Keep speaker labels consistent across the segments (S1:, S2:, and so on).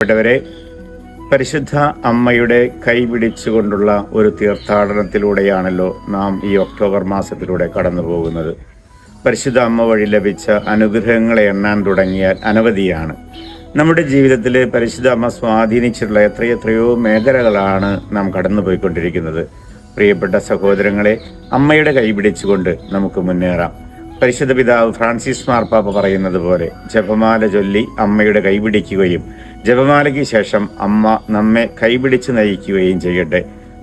S1: പ്പെട്ടവരെ, പരിശുദ്ധ അമ്മയുടെ കൈപിടിച്ചുകൊണ്ടുള്ള ഒരു തീർത്ഥാടനത്തിലൂടെയാണല്ലോ നാം ഈ ഒക്ടോബർ മാസത്തിലൂടെ കടന്നു പോകുന്നത്. പരിശുദ്ധ അമ്മ വഴി ലഭിച്ച അനുഗ്രഹങ്ങളെ എണ്ണാൻ തുടങ്ങിയാൽ അനവധിയാണ്. നമ്മുടെ ജീവിതത്തിൽ പരിശുദ്ധ അമ്മ സ്വാധീനിച്ചിട്ടുള്ള എത്രയെത്രയോ മേഖലകളാണ് നാം കടന്നുപോയിക്കൊണ്ടിരിക്കുന്നത്. പ്രിയപ്പെട്ട സഹോദരങ്ങളെ, അമ്മയുടെ കൈപിടിച്ചുകൊണ്ട് നമുക്ക് മുന്നേറാം. പരിശുദ്ധ പിതാവ് ഫ്രാൻസിസ് മാർപ്പാപ്പ പറയുന്നത് പോലെ ജപമാല ചൊല്ലി അമ്മയുടെ കൈപിടിക്കുകയും ജപമാലയ്ക്ക് ശേഷം അമ്മ നമ്മെ കൈപിടിച്ച് നയിക്കുകയും ചെയ്യട്ടെ.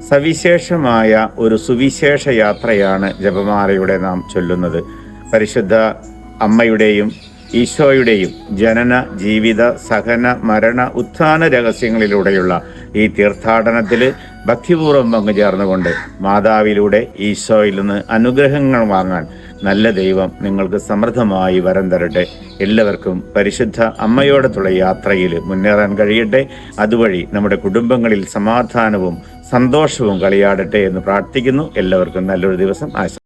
S1: സവിശേഷമായ ഒരു സുവിശേഷ യാത്രയാണ് ജപമാലയുടെ നാം ചൊല്ലുന്നത്. പരിശുദ്ധ അമ്മയുടെയും ഈശോയുടെയും ജനന, ജീവിത, സഹന, മരണ, ഉത്ഥാന രഹസ്യങ്ങളിലൂടെയുള്ള ഈ തീർത്ഥാടനത്തിൽ ഭക്തിപൂർവ്വം പങ്കുചേർന്നുകൊണ്ട് മാതാവിലൂടെ ഈശോയിൽ നിന്ന് അനുഗ്രഹങ്ങൾ വാങ്ങാൻ നല്ല ദൈവം നിങ്ങൾക്ക് സമൃദ്ധമായി വരം തരട്ടെ. എല്ലാവർക്കും പരിശുദ്ധ അമ്മയോടത്തുള്ള യാത്രയിൽ മുന്നേറാൻ കഴിയട്ടെ. അതുവഴി നമ്മുടെ കുടുംബങ്ങളിൽ സമാധാനവും സന്തോഷവും കളിയാടട്ടെ എന്ന് പ്രാർത്ഥിക്കുന്നു. എല്ലാവർക്കും നല്ലൊരു ദിവസം ആശംസിക്കുന്നു.